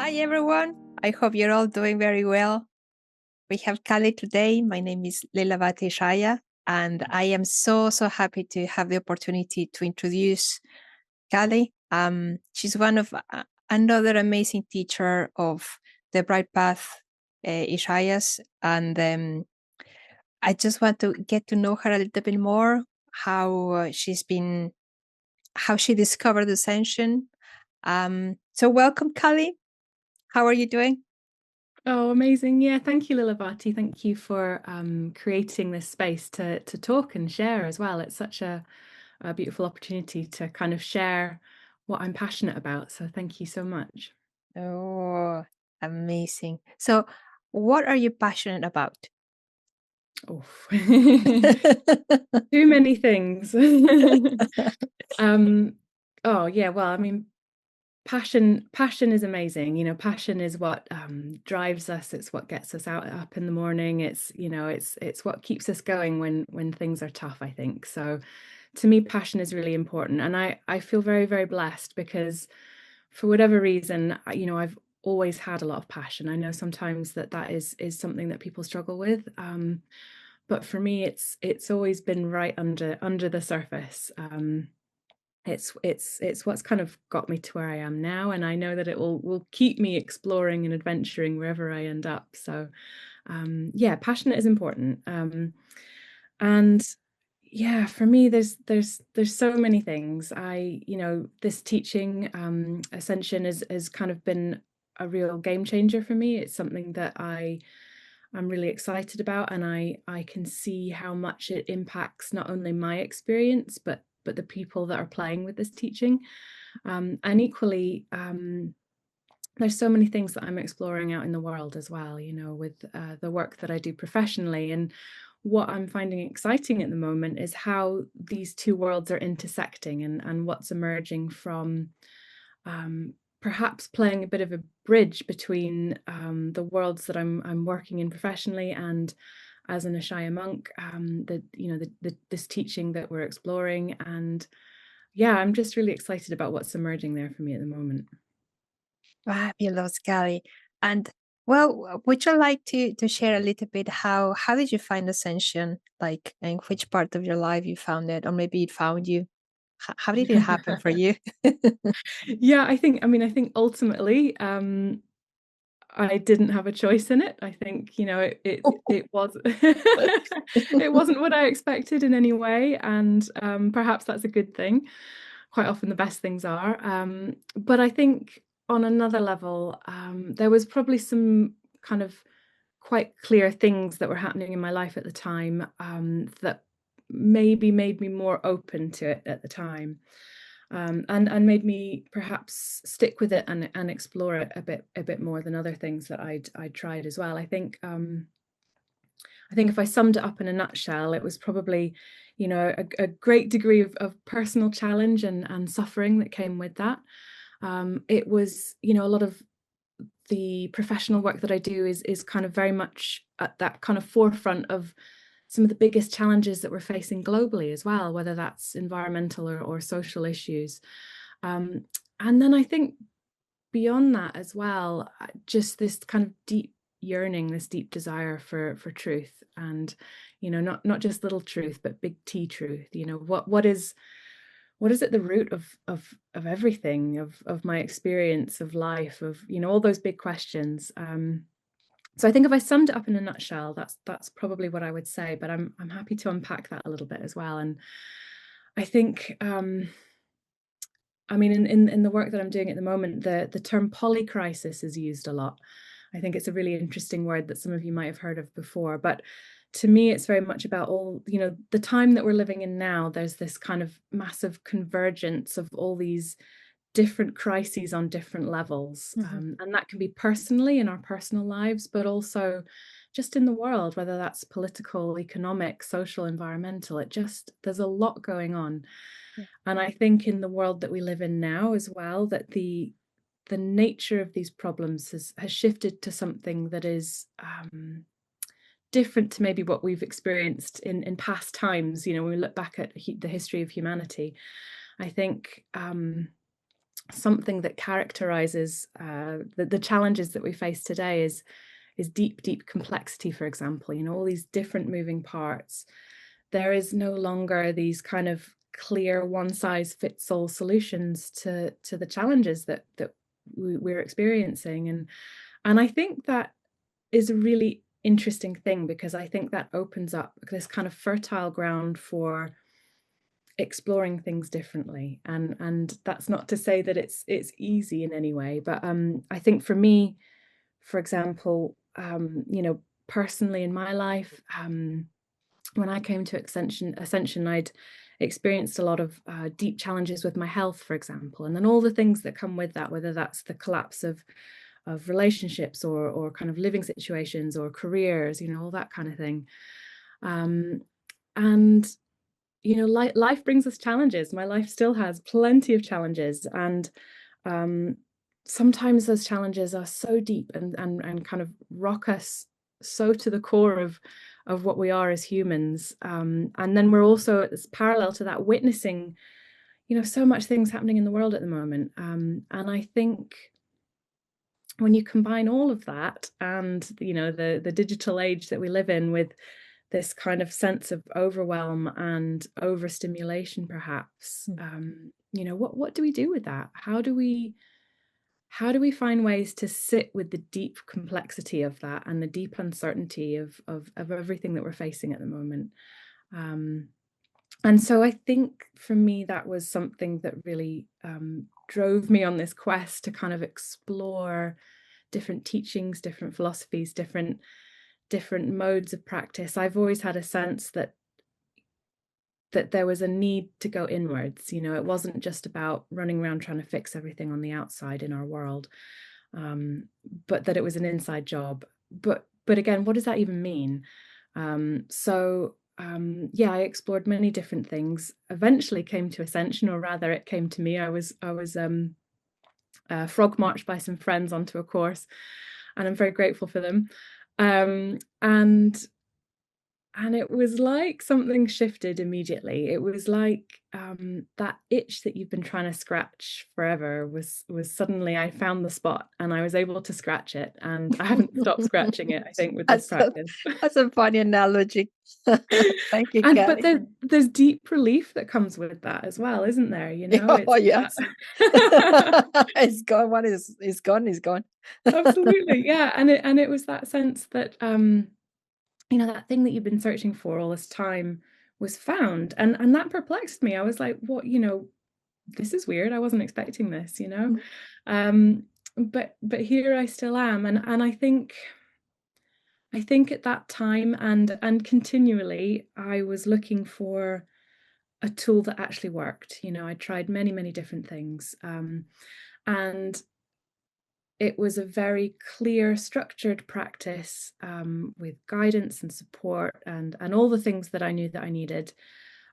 Hi everyone, I hope you're all doing very well. We have Kali today. My name is Bright Ishayas, and I am so happy to have the opportunity to introduce Kali. She's one of another amazing teacher of the Bright Path Ishayas, and I just want to get to know her a little bit more, how she discovered Ascension. So welcome, Kali. How are you doing? Oh, amazing. Yeah, thank you, Lilavati. Thank you for creating this space to talk and share as well. It's such a beautiful opportunity to kind of share what I'm passionate about. So thank you so much. Oh, amazing. So, what are you passionate about? Oh, too many things. Oh yeah, well, I mean, passion is amazing. Passion is what drives us. It's what gets us up in the morning. It's what keeps us going when things are tough, I think. So to me, passion is really important, and I feel very, very blessed because for whatever reason, I've always had a lot of passion. I know sometimes that is something that people struggle with, but for me, it's always been right under the surface. It's what's kind of got me to where I am now, and I know that it will keep me exploring and adventuring wherever I end up. So yeah, passionate is important. And yeah, for me, there's so many things. This teaching Ascension has kind of been a real game changer for me. It's something that I'm really excited about, and I can see how much it impacts not only my experience but the people that are playing with this teaching. And equally, there's so many things that I'm exploring out in the world as well, with the work that I do professionally. And what I'm finding exciting at the moment is how these two worlds are intersecting, and what's emerging from perhaps playing a bit of a bridge between the worlds that I'm working in professionally and as an Ishaya monk, this teaching that we're exploring. And yeah, I'm just really excited about what's emerging there for me at the moment. Fabulous, Kali. And well, would you like to share a little bit how did you find Ascension? Like, in which part of your life you found it, or maybe it found you? How did it happen for you? Yeah, I think ultimately, I didn't have a choice in it. I think, it was it wasn't what I expected in any way, and perhaps that's a good thing. Quite often the best things are. But I think on another level, there was probably some kind of quite clear things that were happening in my life at the time, that maybe made me more open to it at the time, and made me perhaps stick with it and explore it a bit more than other things that I'd tried as well. I think if I summed it up in a nutshell, it was probably, a great degree of personal challenge and suffering that came with that. It was, a lot of the professional work that I do is kind of very much at that kind of forefront of some of the biggest challenges that we're facing globally as well, whether that's environmental or social issues. And then I think beyond that as well, just this kind of deep yearning, this deep desire for truth, and not just little truth, but big T truth. What is at the root of everything, of my experience of life, of all those big questions. So I think if I summed it up in a nutshell, that's probably what I would say. But I'm happy to unpack that a little bit as well. And I think, in the work that I'm doing at the moment, the term polycrisis is used a lot. I think it's a really interesting word that some of you might have heard of before. But to me, it's very much about all, the time that we're living in now. There's this kind of massive convergence of all these different crises on different levels. And that can be personally in our personal lives, but also just in the world, whether that's political, economic, social, environmental. There's a lot going on. Yeah. And I think in the world that we live in now as well, that the nature of these problems has shifted to something that is different to maybe what we've experienced in past times. When we look back at the history of humanity, I think something that characterizes the challenges that we face today is deep complexity, for example, all these different moving parts. There is no longer these kind of clear one-size-fits-all solutions to the challenges that we're experiencing. And I think that is a really interesting thing, because I think that opens up this kind of fertile ground for exploring things differently. And that's not to say that it's easy in any way, but I think for me, for example, personally in my life, when I came to Ascension, I'd experienced a lot of deep challenges with my health, for example, and then all the things that come with that, whether that's the collapse of relationships or kind of living situations or careers, all that kind of thing. And life brings us challenges. My life still has plenty of challenges, and sometimes those challenges are so deep and kind of rock us so to the core of what we are as humans. And then we're also, as parallel to that, witnessing, so much things happening in the world at the moment. And I think when you combine all of that and, the digital age that we live in, with this kind of sense of overwhelm and overstimulation, perhaps, what do we do with that? How do we find ways to sit with the deep complexity of that and the deep uncertainty of everything that we're facing at the moment? And so I think for me, that was something that really drove me on this quest to kind of explore different teachings, different philosophies, different modes of practice. I've always had a sense that there was a need to go inwards. It wasn't just about running around trying to fix everything on the outside in our world, but that it was an inside job. But again, what does that even mean? I explored many different things, eventually came to Ascension, or rather it came to me. I was frog marched by some friends onto a course, and I'm very grateful for them. And it was like something shifted immediately. It was like that itch that you've been trying to scratch forever was suddenly, I found the spot and I was able to scratch it, and I haven't stopped scratching it, I think, with this practice. That's a funny analogy. Thank you, But there's deep relief that comes with that as well, isn't there? Oh, yes. It's gone. What is gone is gone. Absolutely, yeah. And it was that sense that that thing that you've been searching for all this time was found, and that perplexed me. I was like, what, this is weird. I wasn't expecting this, but here I still am, and I think at that time and continually, I was looking for a tool that actually worked. I tried many different things, and it was a very clear, structured practice, with guidance and support and all the things that I knew that I needed,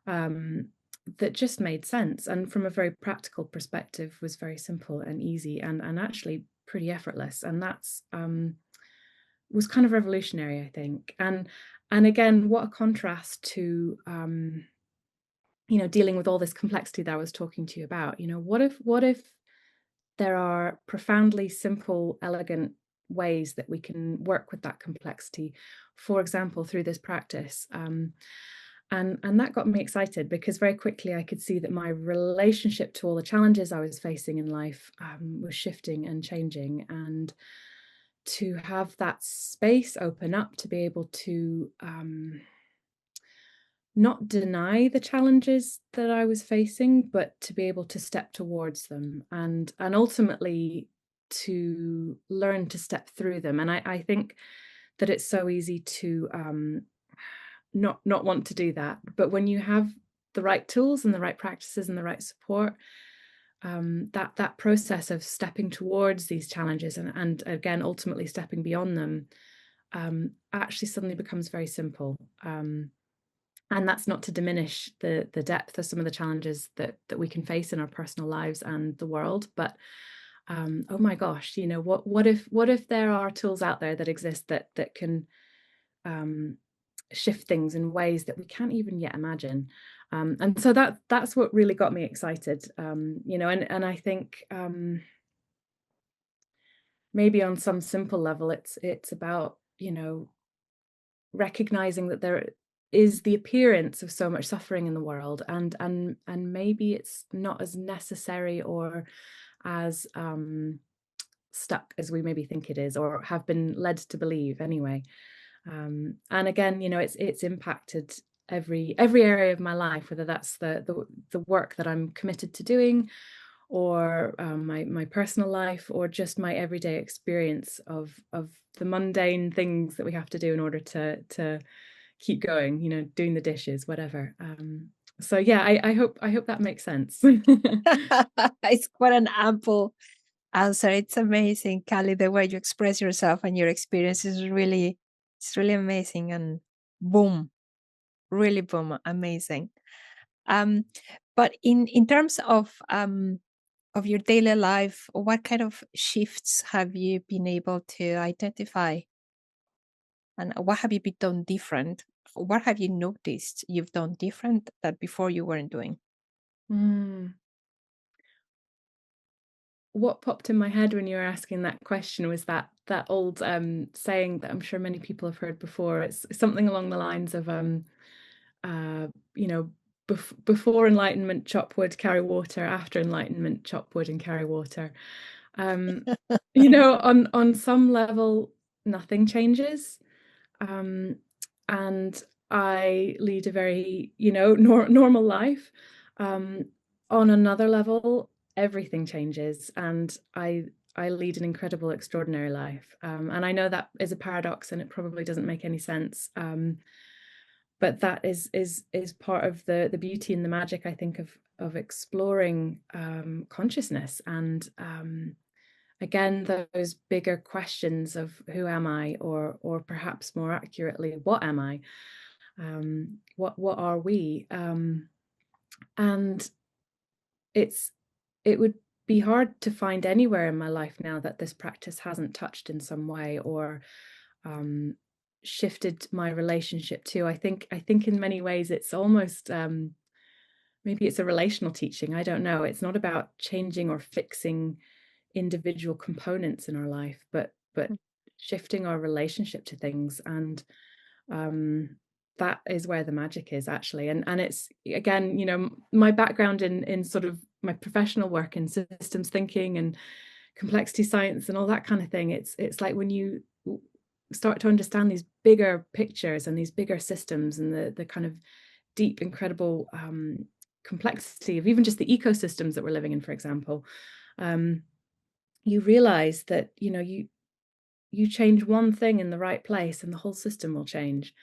that just made sense. And from a very practical perspective, was very simple and easy and actually pretty effortless. And that's was kind of revolutionary, I think. And again, what a contrast to dealing with all this complexity that I was talking to you about. What if there are profoundly simple, elegant ways that we can work with that complexity, for example, through this practice. And that got me excited, because very quickly I could see that my relationship to all the challenges I was facing in life was shifting and changing. And to have that space open up to be able to not deny the challenges that I was facing, but to be able to step towards them and ultimately to learn to step through them. And I think that it's so easy to not want to do that. But when you have the right tools and the right practices and the right support, that process of stepping towards these challenges and again, ultimately stepping beyond them, actually suddenly becomes very simple. And that's not to diminish the depth of some of the challenges that we can face in our personal lives and the world. But oh my gosh, what if there are tools out there that exist that can shift things in ways that we can't even yet imagine? And so that's what really got me excited, you know, and I think maybe on some simple level, it's about, you know, recognizing that there is the appearance of so much suffering in the world, and maybe it's not as necessary or as stuck as we maybe think it is, or have been led to believe anyway. And again, you know, it's impacted every area of my life, whether that's the work that I'm committed to doing, or my personal life, or just my everyday experience of the mundane things that we have to do in order to keep going, you know, doing the dishes, whatever. So yeah, I hope that makes sense. It's quite an ample answer. It's amazing, Kali, the way you express yourself and your experience is really, it's really amazing, and boom, really boom, amazing. Um, but in terms of your daily life, what kind of shifts have you been able to identify, and what have you been done different? What have you noticed you've done different that before you weren't doing? Mm. What popped in my head when you were asking that question was that old saying that I'm sure many people have heard before. It's something along the lines of you know, before enlightenment, chop wood, carry water. After enlightenment, chop wood and carry water. Um, you know, on some level, nothing changes, um, and I lead a very, you know, normal life. Um, on another level, everything changes, and I lead an incredible, extraordinary life. And I know that is a paradox, and it probably doesn't make any sense. But that is part of the beauty and the magic, I think, of exploring consciousness, and again, those bigger questions of who am I, or perhaps more accurately, what am I? What are we? And it would be hard to find anywhere in my life now that this practice hasn't touched in some way, or shifted my relationship to. I think in many ways it's almost maybe it's a relational teaching. I don't know. It's not about changing or fixing individual components in our life, but shifting our relationship to things, and that is where the magic is, actually. And it's, again, you know, my background in sort of my professional work in systems thinking and complexity science and all that kind of thing, it's like when you start to understand these bigger pictures and these bigger systems, and the kind of deep, incredible complexity of even just the ecosystems that we're living in, for example, you realize that, you know, you change one thing in the right place and the whole system will change,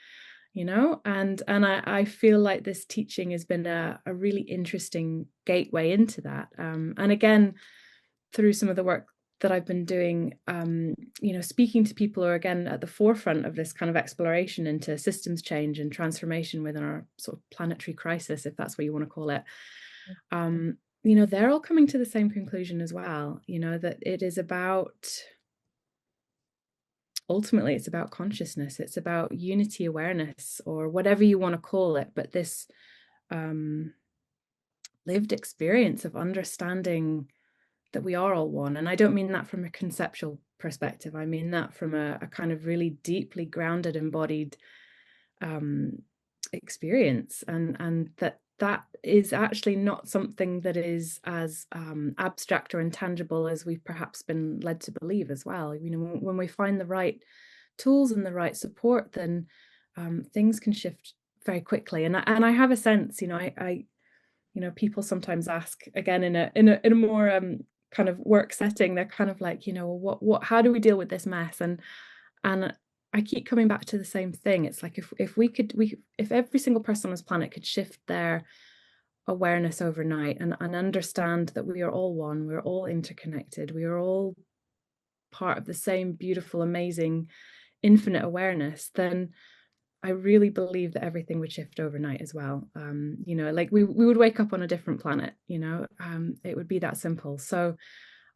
you know. And I feel like this teaching has been a really interesting gateway into that, and again, through some of the work that I've been doing, you know, speaking to people who are, again, at the forefront of this kind of exploration into systems change and transformation within our sort of planetary crisis, if that's what you want to call it. You know, they're all coming to the same conclusion as well, you know, that it is about, ultimately, it's about consciousness. It's about unity awareness, or whatever you want to call it, but this lived experience of understanding that we are all one. And I don't mean that from a conceptual perspective. I mean that from a kind of really deeply grounded, embodied experience, and that is actually not something that is as abstract or intangible as we've perhaps been led to believe as well. You know, when we find the right tools and the right support, then things can shift very quickly. And I have a sense, you know, I you know, people sometimes ask, again, in a more kind of work setting, they're kind of like, you know, what how do we deal with this mess? And I keep coming back to the same thing. It's like, if every single person on this planet could shift their awareness overnight, and understand that we are all one, we're all interconnected, we are all part of the same beautiful, amazing, infinite awareness, then I really believe that everything would shift overnight as well. You know, like we would wake up on a different planet, you know, it would be that simple. So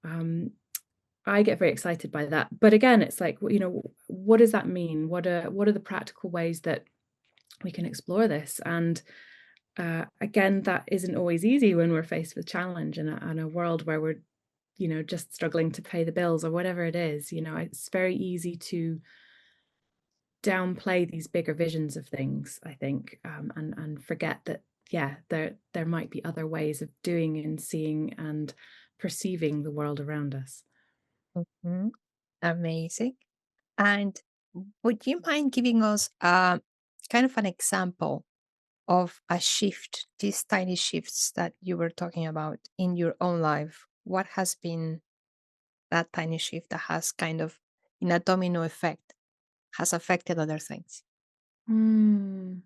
I get very excited by that. But again, it's like, you know, what does that mean? What are the practical ways that we can explore this? And again, that isn't always easy when we're faced with challenge and a world where we're, just struggling to pay the bills or whatever it is. It's very easy to downplay these bigger visions of things, I think, and forget that, yeah, there might be other ways of doing and seeing and perceiving the world around us. Mhm. Amazing. And would you mind giving us kind of an example of a shift, these tiny shifts that you were talking about in your own life? What has been that tiny shift that has kind of, in a domino effect, has affected other things? Mm.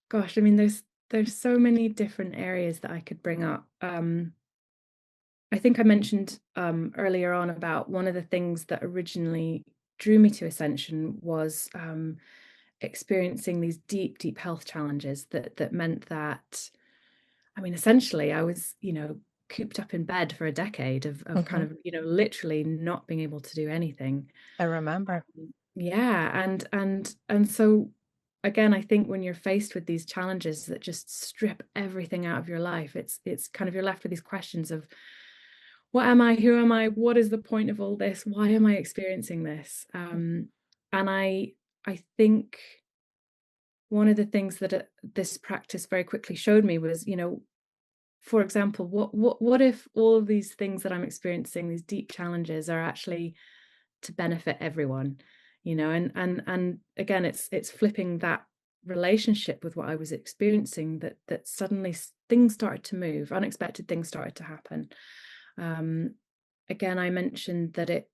Gosh, I mean, there's so many different areas that I could bring up. I think I mentioned earlier on about one of the things that originally drew me to Ascension was experiencing these deep, deep health challenges that meant that, I mean, essentially, I was, cooped up in bed for a decade of kind Hmm. of, literally not being able to do anything. I remember. Yeah, and so again, I think when you're faced with these challenges that just strip everything out of your life, it's kind of you're left with these questions of what am I? Who am I? What is the point of all this? Why am I experiencing this? And I think one of the things that this practice very quickly showed me was, for example, what if all of these things that I'm experiencing, these deep challenges, are actually to benefit everyone, and again, it's flipping that relationship with what I was experiencing, that suddenly things started to move, unexpected things started to happen. um Again, I mentioned that it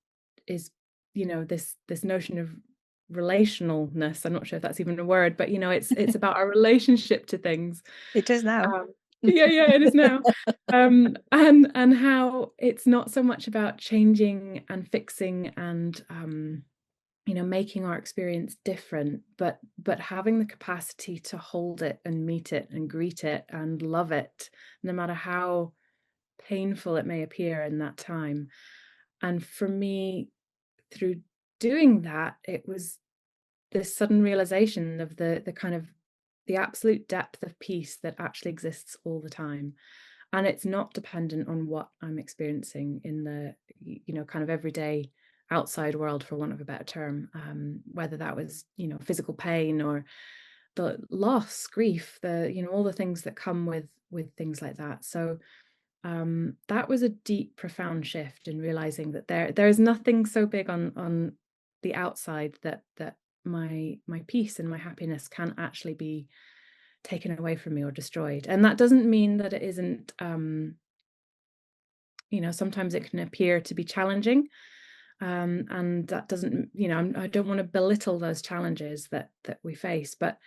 is, this notion of relationalness. I'm not sure if that's even a word, but it's about our relationship to things. It is now. um yeah, yeah, it is now. And how it's not so much about changing and fixing and making our experience different, but having the capacity to hold it and meet it and greet it and love it, no matter how painful it may appear in that time. And for me, through doing that, it was this sudden realization of the kind of the absolute depth of peace that actually exists all the time. And it's not dependent on what I'm experiencing in the, kind of everyday outside world, for want of a better term, whether that was, physical pain or the loss, grief, all the things that come with things like that. So that was a deep, profound shift in realizing that there's nothing so big on the outside that my peace and my happiness can actually be taken away from me or destroyed. And that doesn't mean that it isn't, sometimes it can appear to be challenging. And that doesn't, I don't want to belittle those challenges that we face, but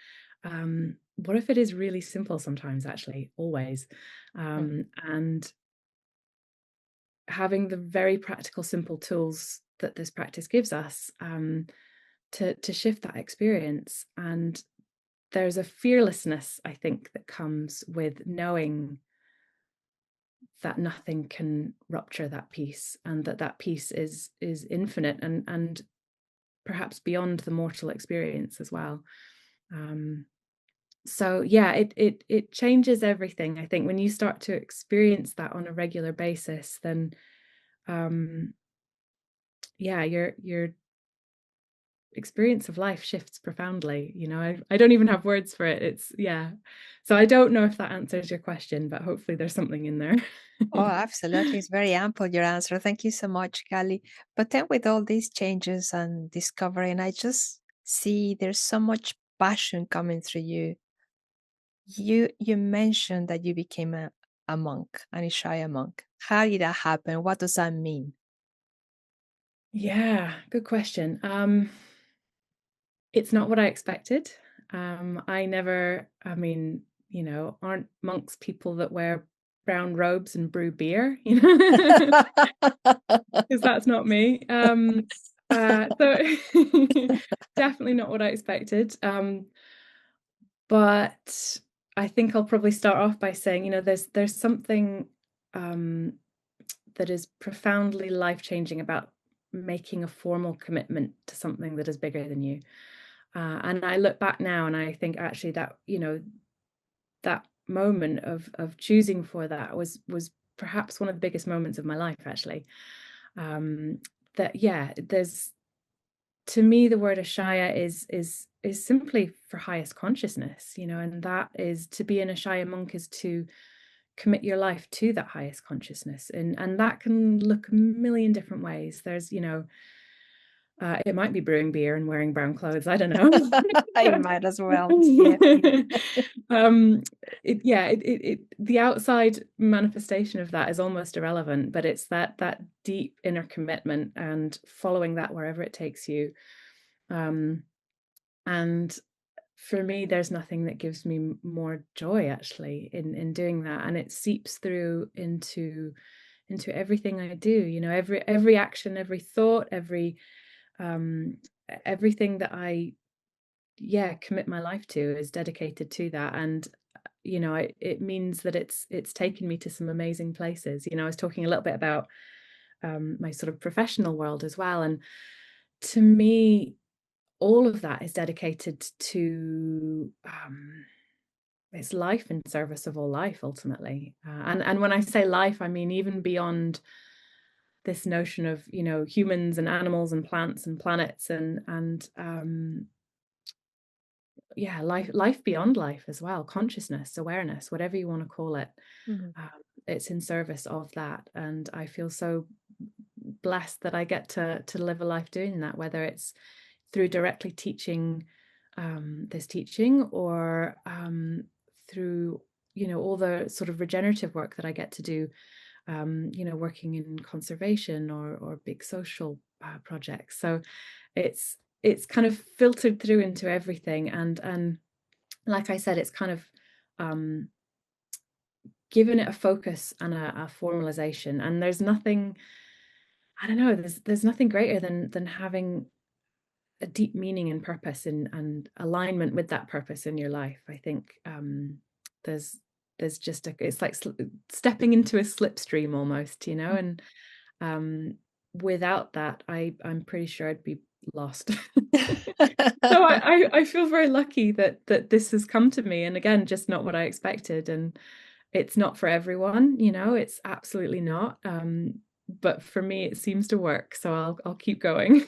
what if it is really simple sometimes, actually, always? And having the very practical, simple tools that this practice gives us, to shift that experience. And there's a fearlessness, I think, that comes with knowing that nothing can rupture that peace, and that peace is infinite and perhaps beyond the mortal experience as well. Um, so yeah, it changes everything. I think when you start to experience that on a regular basis, then um, yeah, your experience of life shifts profoundly. I don't even have words for it. It's, yeah. So I don't know if that answers your question, but hopefully there's something in there. Oh, absolutely. It's very ample, your answer. Thank you so much, Kali. But then with all these changes and discovering, I just see there's so much passion coming through you. You mentioned that you became a monk, an Ishaya monk. How did that happen? What does that mean? Yeah, good question. It's not what I expected. I mean, aren't monks people that wear brown robes and brew beer, because that's not me. So definitely not what I expected. But I think I'll probably start off by saying, there's something um, that is profoundly life-changing about making a formal commitment to something that is bigger than you. And I look back now and I think actually that, that moment of choosing for that was perhaps one of the biggest moments of my life, actually. That yeah, there's, to me, the word Ashaya is simply for highest consciousness, you know, and that is, to be an Ashaya monk is to commit your life to that highest consciousness, and that can look a million different ways. There's, you know, it might be brewing beer and wearing brown clothes. I don't know. I might as well. Yeah. The outside manifestation of that is almost irrelevant, but it's that deep inner commitment and following that wherever it takes you. And for me, there's nothing that gives me more joy, actually, in doing that, and it seeps through into everything I do. You know, every action, every thought, everything that I commit my life to is dedicated to that. And you know, it means that it's taken me to some amazing places. You know, I was talking a little bit about my sort of professional world as well, and to me, all of that is dedicated to it's life in service of all life, ultimately. And when I say life, I mean even beyond this notion of, you know, humans and animals and plants and planets and life beyond life as well, consciousness, awareness, whatever you want to call it. Mhm. It's in service of that, and I feel so blessed that I get to live a life doing that, whether it's through directly teaching this teaching, or through, you know, all the sort of regenerative work that I get to do, you know, working in conservation or big social projects. So it's kind of filtered through into everything, and like I said, it's kind of given it a focus and a formalization. And there's nothing, I don't know, there's nothing greater than having a deep meaning and purpose and alignment with that purpose in your life. I think there's just it's like stepping into a slipstream almost, you know, and without that, I'm pretty sure I'd be lost. So I feel very lucky that this has come to me, and again, just not what I expected, and it's not for everyone, you know, it's absolutely not. But for me, it seems to work, so I'll keep going.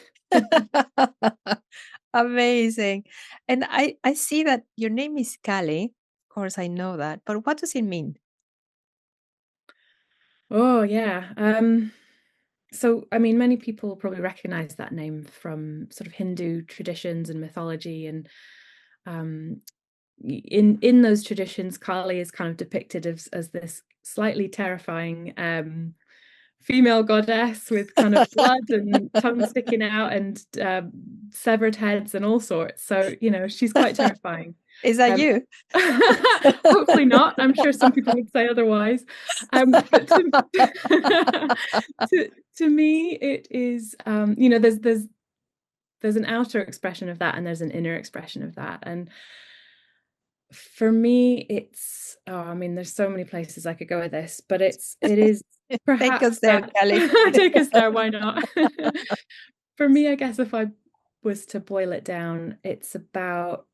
Amazing. And I see that your name is Kali. Of course, I know that. But what does it mean? Oh yeah. So I mean, many people probably recognize that name from sort of Hindu traditions and mythology, and um, in those traditions, Kali is kind of depicted as this slightly terrifying female goddess with kind of blood and tongue sticking out and severed heads and all sorts. So, you know, she's quite terrifying. Is that you? Hopefully not. I'm sure some people would say otherwise. But to me, it is, you know, there's an outer expression of that, and there's an inner expression of that. And for me, it's, oh, I mean, there's so many places I could go with this, but it is Take us perhaps there, that Kali. take us there, why not? For me, I guess if I was to boil it down, it's about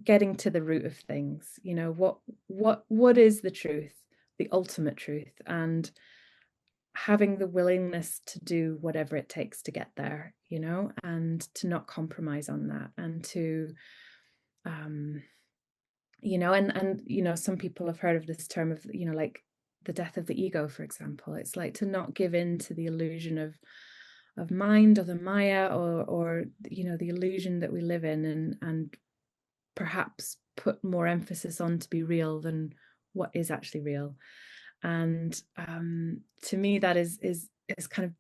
getting to the root of things. You know, what is the truth, the ultimate truth, and having the willingness to do whatever it takes to get there, you know, and to not compromise on that, and to you know, and you know, some people have heard of this term of, you know, like the death of the ego, for example. It's like to not give in to the illusion of mind, or the maya, or you know, the illusion that we live in, and perhaps put more emphasis on to be real than what is actually real. And to me, that is kind of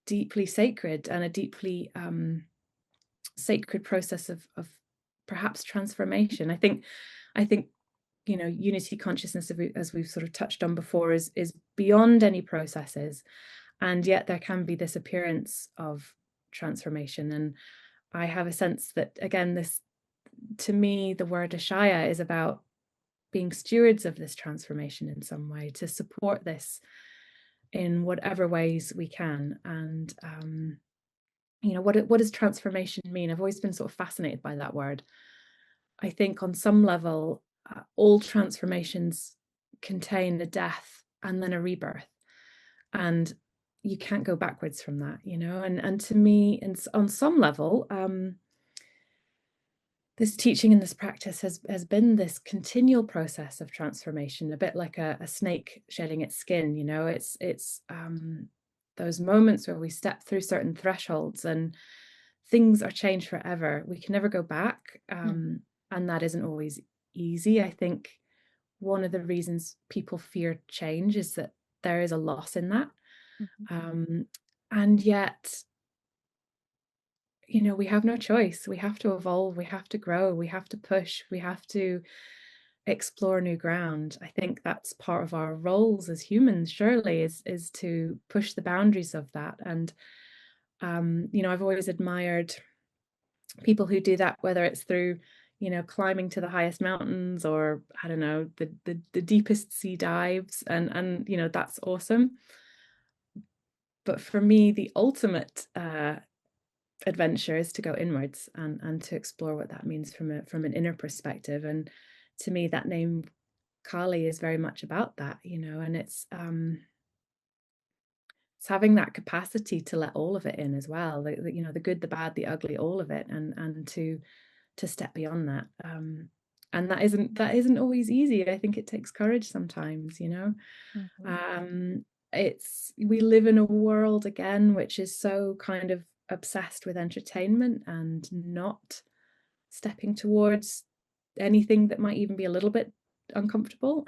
deeply sacred, and a deeply sacred process of perhaps transformation. I think you know, unity consciousness, as we've sort of touched on before, is beyond any processes, and yet there can be this appearance of transformation. And I have a sense that, again, this, to me, the word Ashaya is about being stewards of this transformation in some way, to support this in whatever ways we can. And you know, what does transformation mean? I've always been sort of fascinated by that word. I think on some level, all transformations contain a death and then a rebirth, and you can't go backwards from that, you know. And to me, and on some level, this teaching and this practice has been this continual process of transformation, a bit like a snake shedding its skin, you know. It's those moments where we step through certain thresholds and things are changed forever. We can never go back, and that isn't always easy. I think one of the reasons people fear change is that there is a loss in that. And yet, you know, we have no choice. We have to evolve, we have to grow, we have to push, we have to explore new ground. I think that's part of our roles as humans, surely, is to push the boundaries of that. And you know, I've always admired people who do that, whether it's through, you know, climbing to the highest mountains, or I don't know, the deepest sea dives, and you know, that's awesome. But for me, the ultimate adventure is to go inwards and to explore what that means from an inner perspective. And to me, that name Kali is very much about that, you know. And it's having that capacity to let all of it in as well, you know, the good, the bad, the ugly, all of it, and to step beyond that. And that isn't always easy. I think it takes courage sometimes, you know. It's, we live in a world again which is so kind of obsessed with entertainment and not stepping towards anything that might even be a little bit uncomfortable.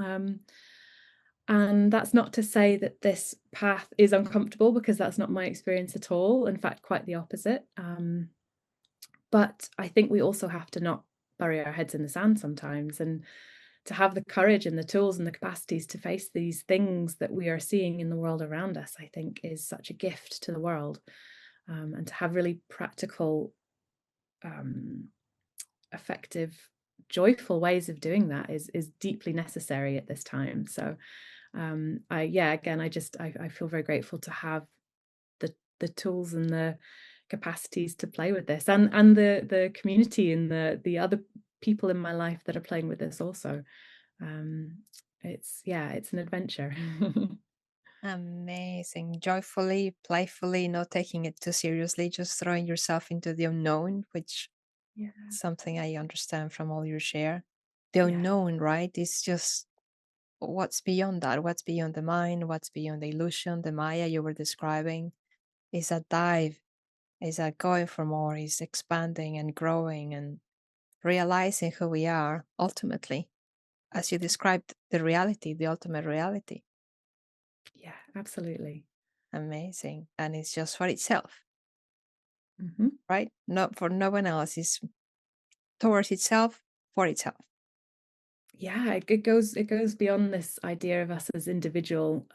And that's not to say that this path is uncomfortable, because that's not my experience at all. In fact, quite the opposite. But I think we also have to not bury our heads in the sand sometimes, and to have the courage and the tools and the capacities to face these things that we are seeing in the world around us, I think is such a gift to the world. And to have really practical, effective, joyful ways of doing that is deeply necessary at this time. So I feel very grateful to have the tools and the capacities to play with this, and the community and the other people in my life that are playing with this also. It's an adventure. Amazing. Joyfully, playfully, not taking it too seriously, just throwing yourself into the unknown, which Yeah. is something I understand from all your share. The Yeah. unknown, right? It's just what's beyond that, what's beyond the mind, what's beyond the illusion, the Maya you were describing. Is a dive, is a going for more, is expanding and growing and realizing who we are ultimately, as you described the reality, the ultimate reality. Yeah, absolutely. Amazing. And it's just for itself, Hmm. right? Not for no one else. It's towards itself, for itself. Yeah, it goes beyond this idea of us as individual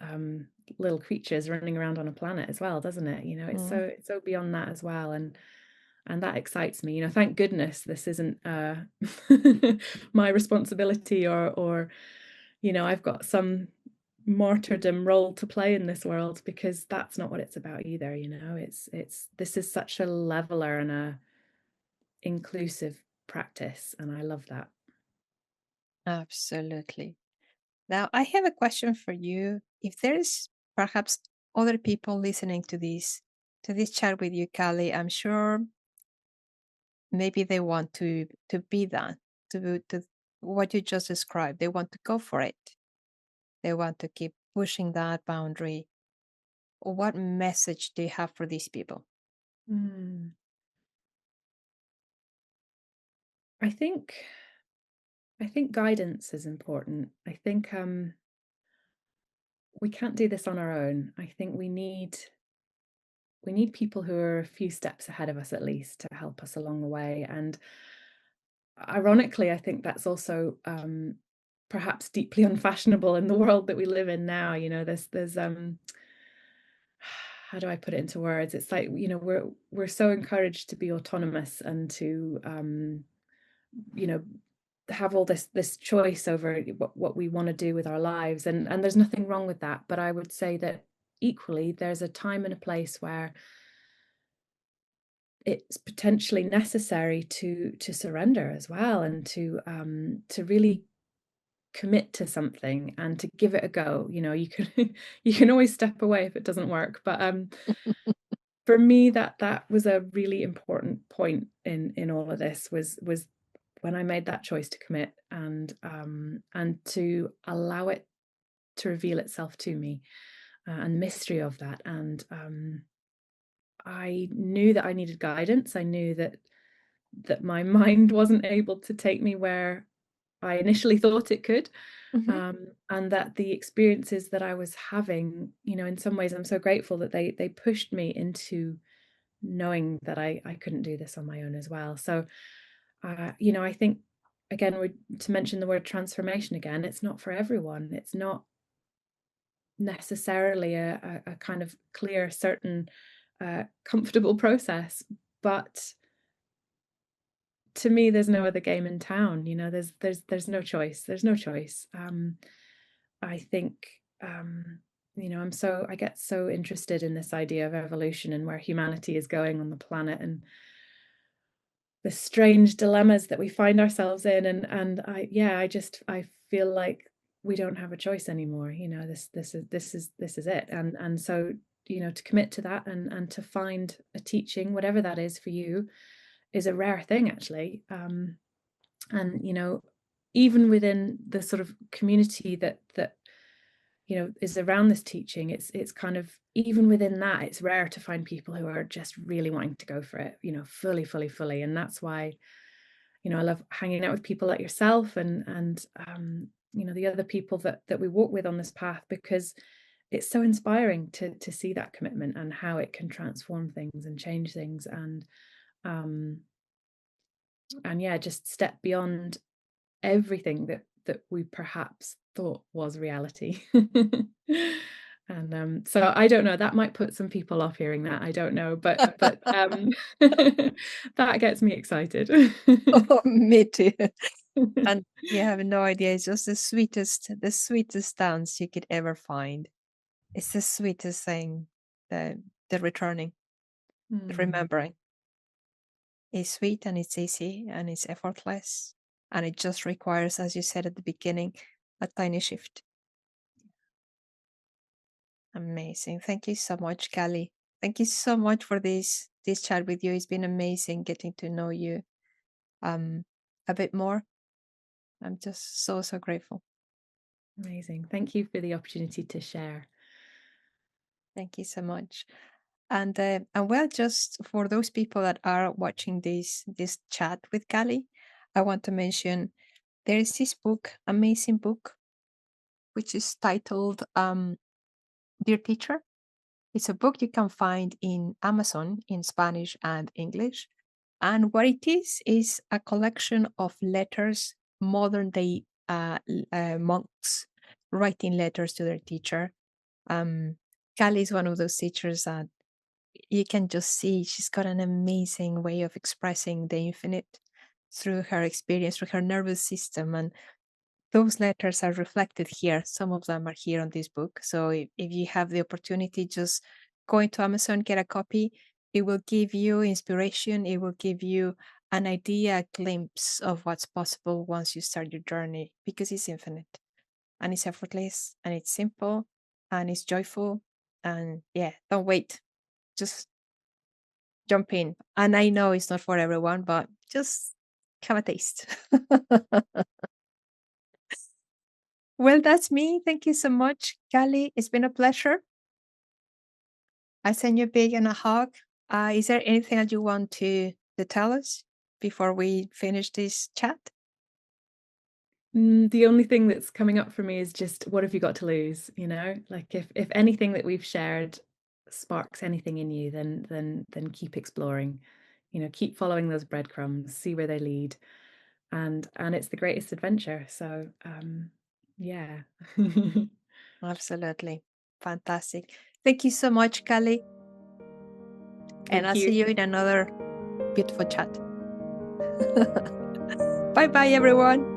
little creatures running around on a planet as well, doesn't it? You know, Mm. it's so beyond that as well. And that excites me. You know, thank goodness this isn't my responsibility, or you know, I've got some martyrdom role to play in this world, because that's not what it's about either. You know, it's this is such a leveler and a inclusive practice, and I love that. Absolutely. Now, I have a question for you. If there's perhaps other people listening to this chat with you, Kali, I'm sure maybe they want to be that, to what you just described. They want to go for it. They want to keep pushing that boundary. What message do you have for these people? Mm. I think guidance is important. I think we can't do this on our own. I think we need people who are a few steps ahead of us, at least, to help us along the way. And ironically, I think that's also perhaps deeply unfashionable in the world that we live in now. You know, there's how do I put it into words? It's like, you know, we're so encouraged to be autonomous and to you know, have all this choice over what we want to do with our lives, and there's nothing wrong with that. But I would say that equally there's a time and a place where it's potentially necessary to surrender as well, and to really commit to something and to give it a go. You know, you can you can always step away if it doesn't work. But for me, that was a really important point in all of this, was when I made that choice to commit, and to allow it to reveal itself to me, and the mystery of that. And I knew that I needed guidance. I knew that my mind wasn't able to take me where I initially thought it could. And that the experiences that I was having, you know, in some ways, I'm so grateful that they pushed me into knowing that I couldn't do this on my own as well. So, you know, I think, again, to mention the word transformation again, it's not for everyone. It's not necessarily a kind of clear, certain, comfortable process, but to me, there's no other game in town. You know, there's no choice. There's no choice. I think, you know, I get so interested in this idea of evolution and where humanity is going on the planet, and the strange dilemmas that we find ourselves in. And I feel like we don't have a choice anymore. You know, this is it. And so, you know, to commit to that, and to find a teaching, whatever that is for you, is a rare thing, actually. And, you know, even within the sort of community that you know is around this teaching, it's kind of, even within that, it's rare to find people who are just really wanting to go for it, you know, fully. And that's why, you know, I love hanging out with people like yourself, and you know, the other people that we walk with on this path, because it's so inspiring to see that commitment and how it can transform things and change things, and yeah, just step beyond everything that we perhaps thought was reality. And so I don't know, that might put some people off hearing that, I don't know, but that gets me excited. Oh, me too. And you have no idea, it's just the sweetest dance you could ever find. It's the sweetest thing, the returning, the remembering. It's sweet and it's easy and it's effortless. And it just requires, as you said at the beginning, a tiny shift. Amazing. Thank you so much, Callie. Thank you so much for this chat with you. It's been amazing getting to know you a bit more. I'm just so grateful. Amazing. Thank you for the opportunity to share. Thank you so much. And well, just for those people that are watching this chat with Callie, I want to mention there is this book, amazing book, which is titled Dear Teacher. It's a book you can find in Amazon in Spanish and English. And what it is a collection of letters, modern day monks writing letters to their teacher. Callie is one of those teachers that you can just see she's got an amazing way of expressing the infinite through her experience, through her nervous system. And those letters are reflected here. Some of them are here on this book. So if you have the opportunity, just go into Amazon, get a copy. It will give you inspiration. It will give you an idea, a glimpse of what's possible once you start your journey, because it's infinite and it's effortless and it's simple and it's joyful. And yeah, don't wait. Just jump in. And I know it's not for everyone, but just have a taste. Well, that's me. Thank you so much, Callie. It's been a pleasure. I send you a big and a hug. Is there anything that you want to tell us before we finish this chat? The only thing that's coming up for me is just, what have you got to lose? You know, like if anything that we've shared sparks anything in you, then keep exploring. You know, keep following those breadcrumbs, see where they lead, and it's the greatest adventure. So yeah. Absolutely. Fantastic. Thank you so much, Callie. And I'll see you in another beautiful chat. Bye bye, everyone.